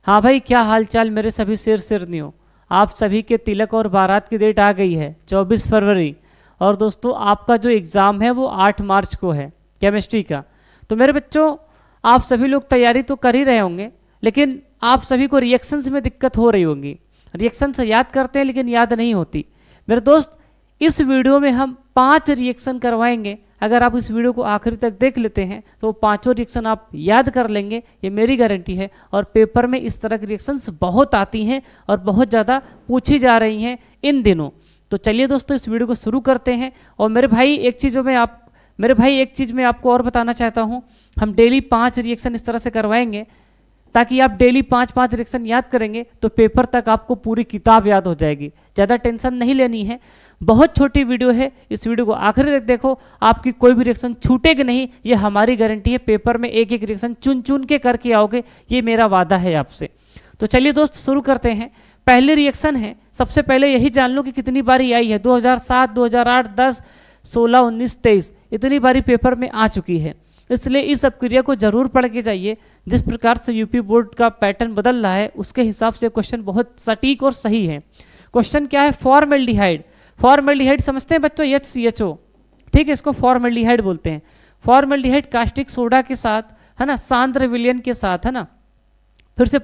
हाँ भाई, क्या हाल चाल मेरे सभी शेरनियों। आप सभी के तिलक और बारात की डेट आ गई है 24 फरवरी। और दोस्तों आपका जो एग्ज़ाम है वो 8 मार्च को है केमिस्ट्री का। तो मेरे बच्चों, आप सभी लोग तैयारी तो कर ही रहे होंगे, लेकिन आप सभी को रिएक्शंस में दिक्कत हो रही होगी। रिएक्शंस याद करते हैं लेकिन याद नहीं होती। मेरे दोस्त, इस वीडियो में हम 5 रिएक्शन करवाएंगे। अगर आप इस वीडियो को आखिरी तक देख लेते हैं तो पांचों रिएक्शन आप याद कर लेंगे, ये मेरी गारंटी है। और पेपर में इस तरह की रिएक्शंस बहुत आती हैं और बहुत ज़्यादा पूछी जा रही हैं इन दिनों। तो चलिए दोस्तों, इस वीडियो को शुरू करते हैं। और मेरे भाई एक चीज़ मैं आपको और बताना चाहता हूँ, हम डेली 5 रिएक्शन इस तरह से करवाएंगे ताकि आप डेली 5-5 रिएक्शन याद करेंगे तो पेपर तक आपको पूरी किताब याद हो जाएगी। ज़्यादा टेंशन नहीं लेनी है, बहुत छोटी वीडियो है, इस वीडियो को आखिर तक देखो, आपकी कोई भी रिएक्शन छूटेगी नहीं, ये हमारी गारंटी है। पेपर में एक एक रिएक्शन चुन चुन के करके आओगे, ये मेरा वादा है आपसे। तो चलिए दोस्त शुरू करते हैं। पहली रिएक्शन है, सबसे पहले यही जान लो कि कितनी बारी आई है। 2007, 2008, 10, 16, 19, 23 इतनी बारी पेपर में आ चुकी है, इसलिए इस अपक्रिया को जरूर पढ़ के जाइए। जिस प्रकार से यूपी बोर्ड का पैटर्न बदल रहा है उसके हिसाब से क्वेश्चन बहुत सटीक और सही है। क्वेश्चन क्या है? फॉर्मेल्डिहाइड। फॉर्मेल्डिहाइड समझते हैं बच्चों, HCHO, ठीक है, इसको फॉर्मेल्डिहाइड बोलते हैं। फॉर्मेल्डिहाइड कास्टिक सोडा के साथ, है ना, सांद्र विलयन के साथ, है ना, फिर से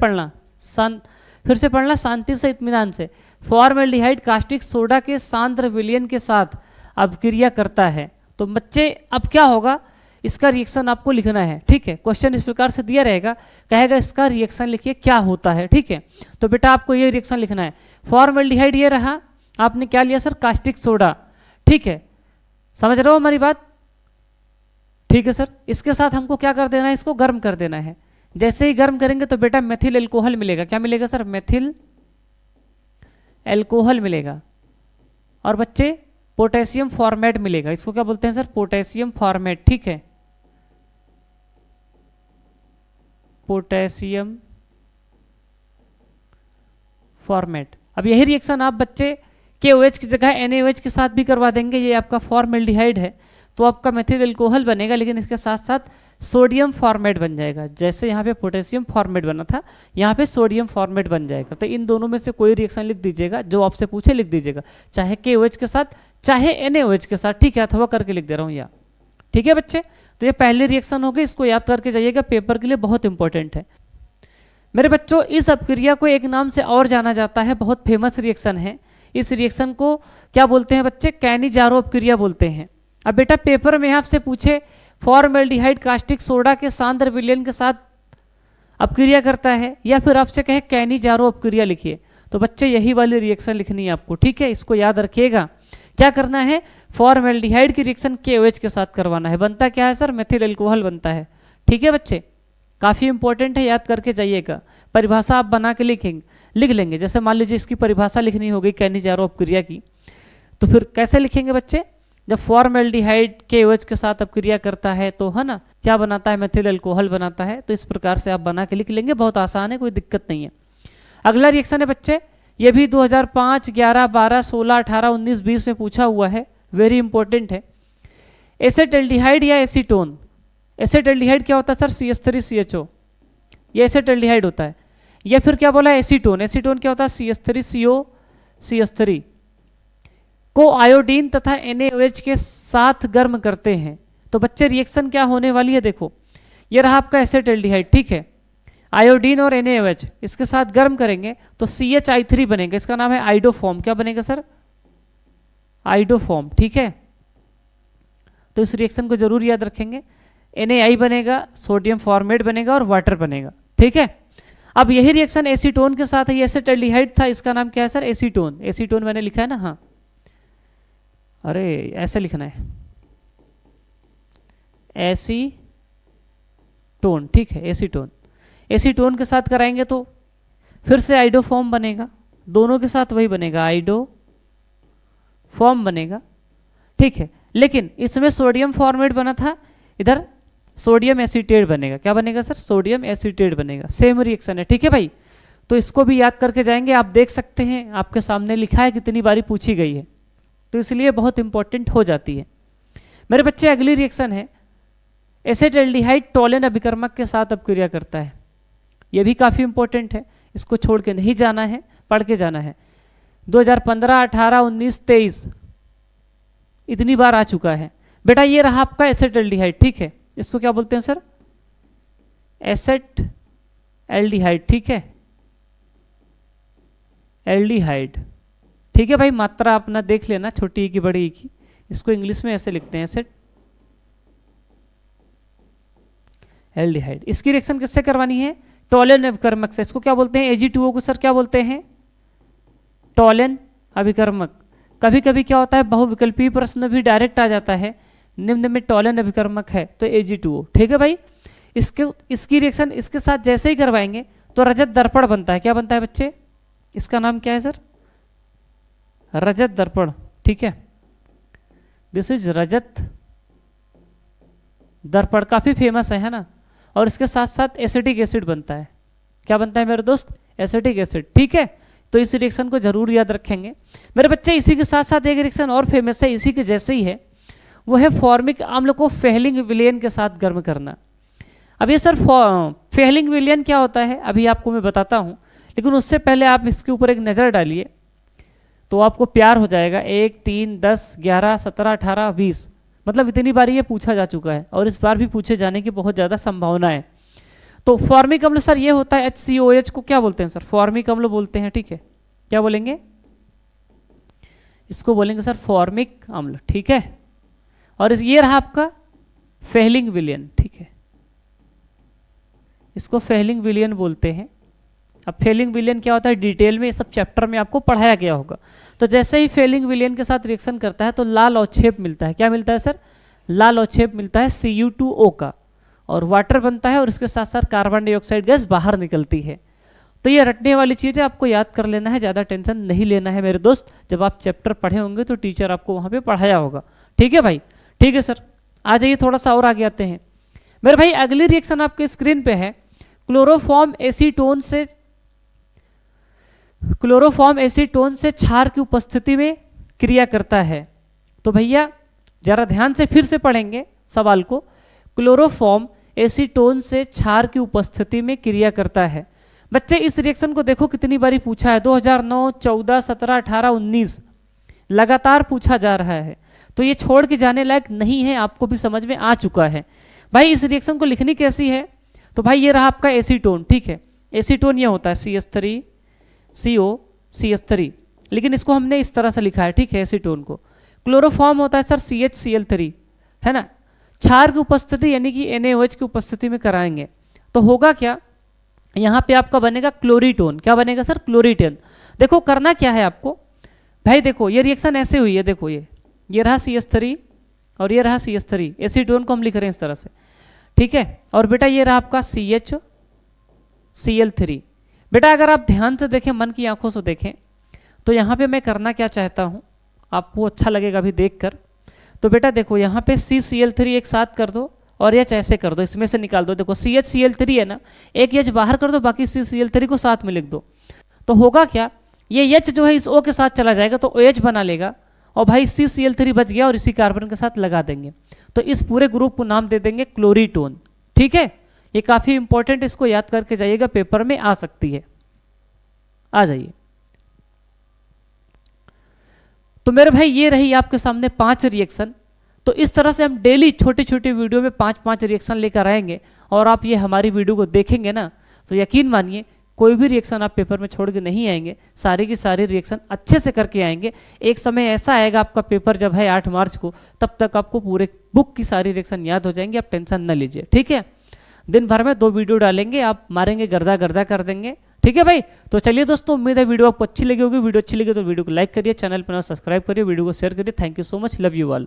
पढ़ना शांति से, इत्मीनान से। फॉर्मेल्डिहाइड कास्टिक सोडा के सांद्र विलयन के साथ अपक्रिया करता है। तो बच्चे अब क्या होगा, इसका रिएक्शन आपको लिखना है, ठीक है। क्वेश्चन इस प्रकार से दिया रहेगा, कहेगा इसका रिएक्शन लिखिए क्या होता है, ठीक है। तो बेटा आपको ये रिएक्शन लिखना है। फॉर्मेल्डिहाइड ये रहा, आपने क्या लिया सर? कास्टिक सोडा, ठीक है। समझ रहे हो हमारी बात? ठीक है सर। इसके साथ हमको क्या कर देना है? इसको गर्म कर देना है। जैसे ही गर्म करेंगे तो बेटा मेथिल एल्कोहल मिलेगा। क्या मिलेगा सर? मेथिल एल्कोहल मिलेगा। और बच्चे पोटेशियम फॉर्मेट मिलेगा। इसको क्या बोलते हैं सर? पोटेशियम फॉर्मेट, ठीक है, पोटेशियम फॉर्मेट। अब यही रिएक्शन आप बच्चे KOH की जगह NaOH के साथ भी करवा देंगे। ये आपका फॉर्मेल्डिहाइड है तो आपका मेथिल एल्कोहल बनेगा, लेकिन इसके साथ साथ सोडियम फॉर्मेट बन जाएगा। जैसे यहाँ पे पोटेशियम फॉर्मेट बना था, यहाँ पे सोडियम फॉर्मेट बन जाएगा। तो इन दोनों में से कोई रिएक्शन लिख दीजिएगा, जो आपसे पूछे लिख दीजिएगा, चाहे KOH के साथ चाहे NaOH के साथ, ठीक है, अथवा करके लिख दे रहा हूँ यहाँ, ठीक है बच्चे। तो ये पहली रिएक्शन हो गई, इसको याद करके जाइएगा, पेपर के लिए बहुत इंपॉर्टेंट है। मेरे बच्चों, इस अपक्रिया को एक नाम से और जाना जाता है, बहुत फेमस रिएक्शन है। इस रिएक्शन को क्या बोलते हैं बच्चे? कैनिजारो अपक्रिया बोलते हैं। अब बेटा पेपर में आपसे पूछे फॉर्मेल्डिहाइड कास्टिक सोडा के सांद्र विलयन के साथ अपक्रिया करता है, या फिर आपसे कहे कैनिजारो अपक्रिया लिखिए, तो बच्चे यही वाली रिएक्शन लिखनी है आपको, ठीक है। इसको याद रखिएगा। क्या करना है? फॉर्मेल्डिहाइड की रिएक्शन KOH के साथ करवाना है। बनता क्या है सर? मेथिल एल्कोहल बनता है, ठीक है बच्चे। काफ़ी इंपॉर्टेंट है, याद करके जाइएगा। परिभाषा आप बना के लिख लेंगे। जैसे मान लीजिए इसकी परिभाषा लिखनी होगी कैनिजारो अपक्रिया की, तो फिर कैसे लिखेंगे बच्चे? जब फॉर्मेल्डिहाइड KOH के साथ अपक्रिया करता है तो, है ना, क्या बनाता है? मेथिल एल्कोहल बनाता है। तो इस प्रकार से आप बना के लिख लेंगे, बहुत आसान है, कोई दिक्कत नहीं है। अगला रिएक्शन है बच्चे, ये भी 2005, 11, 12, 16, 18, 19, 20 में पूछा हुआ है, वेरी इंपॉर्टेंट है। एसेटल्डिहाइड या एसीटोन। एसेटल्डिहाइड क्या होता है सर? CH3CHO, ये एसेटल्डिहाइड होता है। या फिर क्या बोला? एसीटोन। एसीटोन क्या होता है? CH3CO CH3 को आयोडीन तथा NaOH के साथ गर्म करते हैं। तो बच्चे रिएक्शन क्या होने वाली है? देखो, ये रहा आपका एसेटल्डिहाइड, ठीक है, आयोडीन और NaOH इसके साथ गर्म करेंगे तो CHI3 बनेगा। इसका नाम है आइडोफॉर्म। क्या बनेगा सर? आइडोफॉर्म, ठीक है। तो इस रिएक्शन को जरूर याद रखेंगे। NaI बनेगा, सोडियम फॉर्मेट बनेगा और वाटर बनेगा, ठीक है। अब यही रिएक्शन एसीटोन के साथ है। ये एसेटल्डिहाइड था, इसका नाम क्या है सर? एसीटोन। एसीटोन मैंने लिखा है ना, हाँ, अरे ऐसे लिखना है, एसीटोन, ठीक है, एसीटोन। एसीटोन के साथ कराएंगे तो फिर से आइडोफॉर्म बनेगा। दोनों के साथ वही बनेगा, आइडोफॉर्म बनेगा, ठीक है। लेकिन इसमें सोडियम फॉर्मेट बना था, इधर सोडियम एसीटेट बनेगा। क्या बनेगा सर? सोडियम एसीटेट बनेगा। सेम रिएक्शन है, ठीक है भाई। तो इसको भी याद करके जाएंगे। आप देख सकते हैं आपके सामने लिखा है कितनी बारी पूछी गई है, तो इसलिए बहुत इंपॉर्टेंट हो जाती है। मेरे बच्चे अगली रिएक्शन है, एसेटल्डिहाइड टोलेन अभिकर्मक के साथ अपक्रिया करता है। ये भी काफ़ी इंपॉर्टेंट है, इसको छोड़ के नहीं जाना है, पढ़ के जाना है। 2015, 18, 19, 23 इतनी बार आ चुका है बेटा। ये रहा आपका एसेटल्डिहाइड, ठीक है, इसको क्या बोलते हैं सर? एसेट एल्डिहाइड, ठीक है, एल्डिहाइड, ठीक है भाई। मात्रा अपना देख लेना, छोटी ई की बड़ी ई की, इसको इंग्लिश में ऐसे लिखते हैं एसेट एल्डिहाइड। इसकी रिएक्शन किससे करवानी है? टॉलन अभिकर्मक से। इसको क्या बोलते हैं? Ag2O को सर क्या बोलते हैं? टॉलन अभिकर्मक। कभी कभी क्या होता है, बहुविकल्पीय प्रश्न भी डायरेक्ट आ जाता है, निम्न में टॉलन अभिकर्मक है तो Ag2O, ठीक है भाई। इसकी रिएक्शन इसके साथ जैसे ही करवाएंगे तो रजत दर्पण बनता है। क्या बनता है बच्चे? इसका नाम क्या है सर? रजत दर्पण, ठीक है, दिस इज रजत दर्पण, काफी फेमस है ना। और इसके साथ साथ एसिटिक एसिड बनता है। क्या बनता है मेरे दोस्त? एसिटिक एसिड, ठीक है। तो इस रिएक्शन को जरूर याद रखेंगे मेरे बच्चे। इसी के साथ साथ एक रिएक्शन और फेमस है, इसी के जैसे ही है, वो है फॉर्मिक अम्ल को फेहलिंग विलयन के साथ गर्म करना। अब ये सर फेहलिंग विलयन क्या होता है अभी आपको मैं बताता हूँ, लेकिन उससे पहले आप इसके ऊपर एक नज़र डालिए तो आपको प्यार हो जाएगा। 1, 3, 10, 11, 17, 18, 20, मतलब इतनी बार ये पूछा जा चुका है और इस बार भी पूछे जाने की बहुत ज़्यादा संभावना है। तो फॉर्मिक अम्ल सर ये होता है HCOH को क्या बोलते हैं सर? फॉर्मिक अम्ल बोलते हैं, ठीक है। क्या बोलेंगे? इसको बोलेंगे सर फॉर्मिक अम्ल, ठीक है। और ये रहा आपका फेहलिंग विलयन, ठीक है, इसको फेहलिंग विलयन बोलते हैं। अब फेहलिंग विलयन क्या होता है डिटेल में सब चैप्टर में आपको पढ़ाया गया होगा। तो जैसे ही फेहलिंग विलयन के साथ रिएक्शन करता है तो लाल अवक्षेप मिलता है। क्या मिलता है सर? लाल अवक्षेप मिलता है Cu2O का, और वाटर बनता है और इसके साथ साथ कार्बन डाइऑक्साइड गैस बाहर निकलती है। तो ये रटने वाली चीज़ है, आपको याद कर लेना है, ज़्यादा टेंशन नहीं लेना है मेरे दोस्त। जब आप चैप्टर पढ़े होंगे तो टीचर आपको वहाँ पे पढ़ाया होगा, ठीक है भाई। ठीक है सर, आ जाइए थोड़ा सा और आगे आते हैं मेरे भाई। अगली रिएक्शन आपके स्क्रीन पे है, क्लोरोफॉर्म एसीटोन से क्षार की उपस्थिति में क्रिया करता है। तो भैया जरा ध्यान से फिर से पढ़ेंगे सवाल को। क्लोरोफॉर्म एसीटोन से क्षार की उपस्थिति में क्रिया करता है। बच्चे इस रिएक्शन को देखो कितनी बारी पूछा है, 2009, 14, 17, 18, 19 लगातार पूछा जा रहा है। तो ये छोड़ के जाने लायक नहीं है, आपको भी समझ में आ चुका है भाई। इस रिएक्शन को लिखनी कैसी है? तो भाई ये रहा आपका एसीटोन, ठीक है। एसीटोन ये होता है CH3COCH3, लेकिन इसको हमने इस तरह से लिखा है, ठीक है, एसीटोन को। क्लोरोफॉर्म होता है सर CHCl3, है ना। क्षार की उपस्थिति यानी कि NaOH की उपस्थिति में कराएंगे तो होगा क्या, यहाँ पे आपका बनेगा क्लोरीटोन। क्या बनेगा सर? क्लोरीटोन। देखो करना क्या है आपको भाई, देखो ये रिएक्शन ऐसे हुई है, देखो ये रहा CH3 और ये रहा CH3, एसीटोन को हम लिख रहे हैं इस तरह से, ठीक है। और बेटा ये रहा आपका CHCl3। बेटा अगर आप ध्यान से देखें, मन की आंखों से देखें, तो यहाँ पे मैं करना क्या चाहता हूँ, आपको अच्छा लगेगा अभी देखकर। तो बेटा देखो यहाँ पे CCl3 एक साथ कर दो और H ऐसे कर दो, इसमें से निकाल दो। देखो CHCl3 है ना, एक H बाहर कर दो, बाकी CCl3 को साथ में लिख दो। तो होगा क्या, ये H जो है इस O के साथ चला जाएगा तो OH बना लेगा, और भाई CCl3 बच गया और इसी कार्बन के साथ लगा देंगे। तो इस पूरे ग्रुप को नाम दे देंगे क्लोरीटोन, ठीक है। ये काफ़ी इंपॉर्टेंट, इसको याद करके जाइएगा, पेपर में आ सकती है। आ जाइए। तो मेरे भाई ये रही आपके सामने 5 रिएक्शन। तो इस तरह से हम डेली छोटे छोटे वीडियो में 5-5 रिएक्शन लेकर आएंगे, और आप ये हमारी वीडियो को देखेंगे ना तो यकीन मानिए कोई भी रिएक्शन आप पेपर में छोड़ के नहीं आएंगे, सारे की सारी रिएक्शन अच्छे से करके आएंगे। एक समय ऐसा आएगा आपका पेपर जब है 8 मार्च को, तब तक आपको पूरे बुक की सारी रिएक्शन याद हो जाएंगे, आप टेंशन न लीजिए, ठीक है। दिन भर में 2 वीडियो डालेंगे, आप मारेंगे गर्दा गर्दा कर देंगे, ठीक है भाई। तो चलिए दोस्तों, उम्मीद है वीडियो आपको अच्छी लगी होगी। वीडियो अच्छी लगी तो वीडियो को लाइक करिए, चैनल पर सब्सक्राइब करिए, वीडियो को शेयर करिए। Thank you so much, love you all.